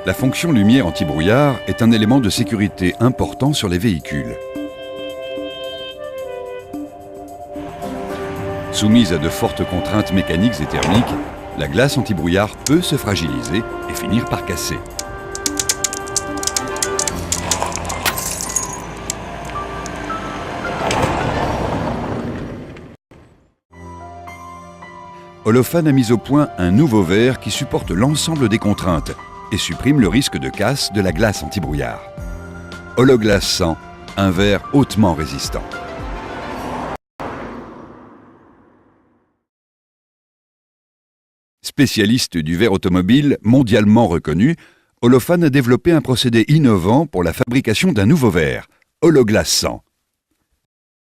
La fonction lumière anti-brouillard est un élément de sécurité important sur les véhicules. Soumise à de fortes contraintes mécaniques et thermiques, la glace anti-brouillard peut se fragiliser et finir par casser. Holophane a mis au point un nouveau verre qui supporte l'ensemble des contraintes et supprime le risque de casse de la glace anti-brouillard. Hologlass 100, un verre hautement résistant. Spécialiste du verre automobile mondialement reconnu, Holophane a développé un procédé innovant pour la fabrication d'un nouveau verre, Hologlass 100.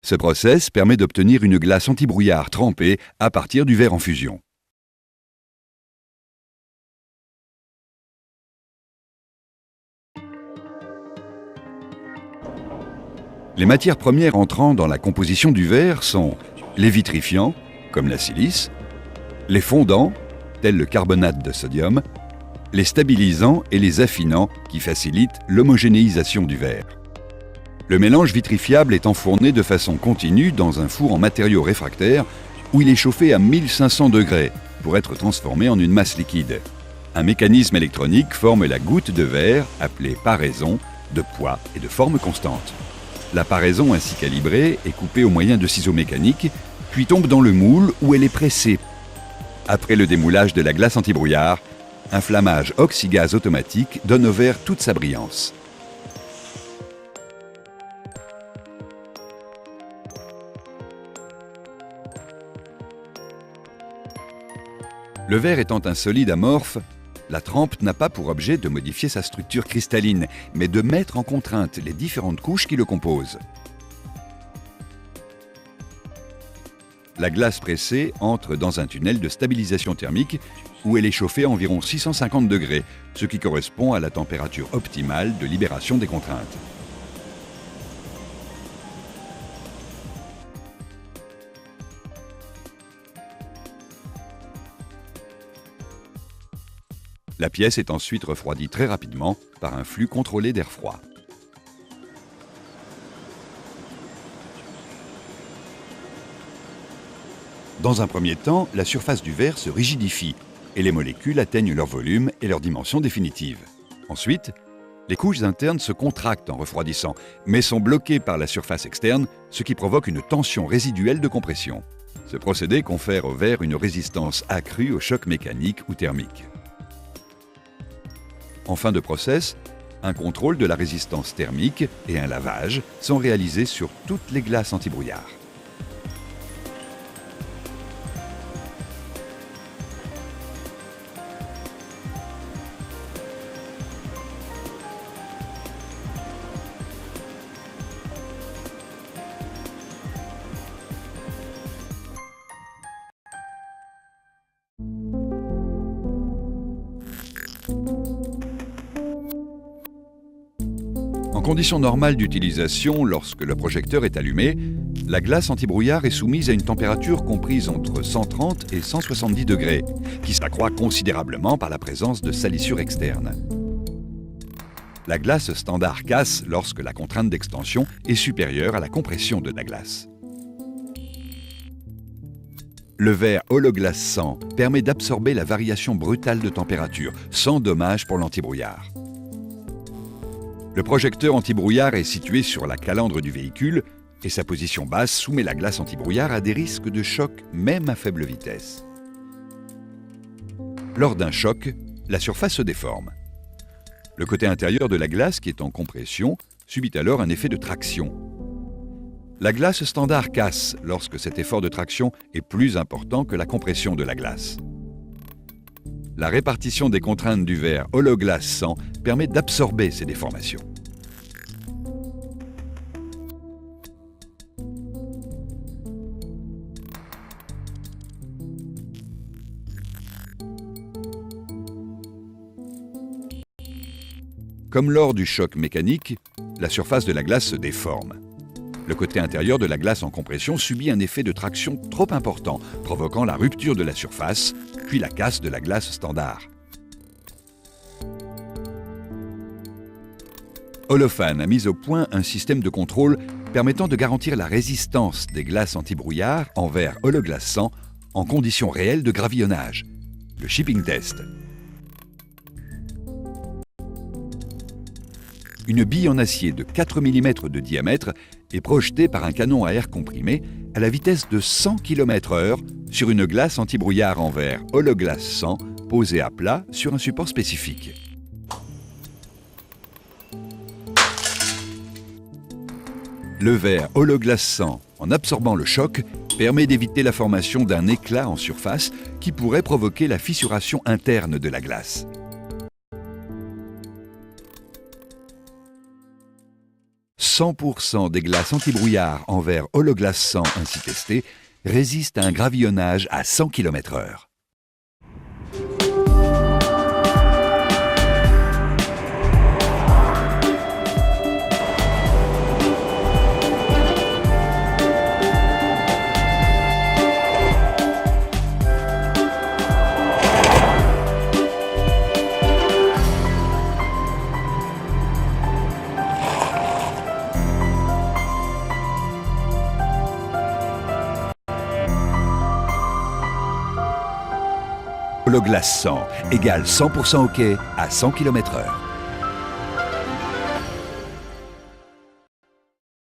Ce process permet d'obtenir une glace anti-brouillard trempée à partir du verre en fusion. Les matières premières entrant dans la composition du verre sont les vitrifiants, comme la silice, les fondants, tels le carbonate de sodium, les stabilisants et les affinants qui facilitent l'homogénéisation du verre. Le mélange vitrifiable est enfourné de façon continue dans un four en matériaux réfractaires où il est chauffé à 1500 degrés pour être transformé en une masse liquide. Un mécanisme électronique forme la goutte de verre appelée paraison, de poids et de forme constante. La paraison ainsi calibrée est coupée au moyen de ciseaux mécaniques, puis tombe dans le moule où elle est pressée. Après le démoulage de la glace anti-brouillard, un flammage oxygaz automatique donne au verre toute sa brillance. Le verre étant un solide amorphe, la trempe n'a pas pour objet de modifier sa structure cristalline, mais de mettre en contrainte les différentes couches qui le composent. La glace pressée entre dans un tunnel de stabilisation thermique où elle est chauffée à environ 650 degrés, ce qui correspond à la température optimale de libération des contraintes. La pièce est ensuite refroidie très rapidement par un flux contrôlé d'air froid. Dans un premier temps, la surface du verre se rigidifie et les molécules atteignent leur volume et leur dimension définitive. Ensuite, les couches internes se contractent en refroidissant, mais sont bloquées par la surface externe, ce qui provoque une tension résiduelle de compression. Ce procédé confère au verre une résistance accrue aux chocs mécaniques ou thermiques. En fin de process, un contrôle de la résistance thermique et un lavage sont réalisés sur toutes les glaces anti-brouillard. En conditions normales d'utilisation, lorsque le projecteur est allumé, la glace anti-brouillard est soumise à une température comprise entre 130 et 170 degrés, qui s'accroît considérablement par la présence de salissures externes. La glace standard casse lorsque la contrainte d'extension est supérieure à la compression de la glace. Le verre Hologlass 100 permet d'absorber la variation brutale de température, sans dommage pour l'antibrouillard. Le projecteur anti-brouillard est situé sur la calandre du véhicule et sa position basse soumet la glace anti-brouillard à des risques de choc même à faible vitesse. Lors d'un choc, la surface se déforme. Le côté intérieur de la glace, qui est en compression, subit alors un effet de traction. La glace standard casse lorsque cet effort de traction est plus important que la compression de la glace. La répartition des contraintes du verre Hologlass 100 permet d'absorber ces déformations. Comme lors du choc mécanique, la surface de la glace se déforme. Le côté intérieur de la glace en compression subit un effet de traction trop important, provoquant la rupture de la surface, puis la casse de la glace standard. Holophane a mis au point un système de contrôle permettant de garantir la résistance des glaces anti-brouillard en verre hologlaçant en conditions réelles de gravillonnage, le shipping test. Une bille en acier de 4 mm de diamètre est projetée par un canon à air comprimé à la vitesse de 100 km/h sur une glace anti-brouillard en verre hologlaçant posée à plat sur un support spécifique. Le verre hologlaçant, en absorbant le choc, permet d'éviter la formation d'un éclat en surface qui pourrait provoquer la fissuration interne de la glace. « 100% des glaces anti-brouillard en verre hologlaçant ainsi testées résistent à un gravillonnage à 100 km/h. Hologlaçant égale 100% OK à 100 km/h.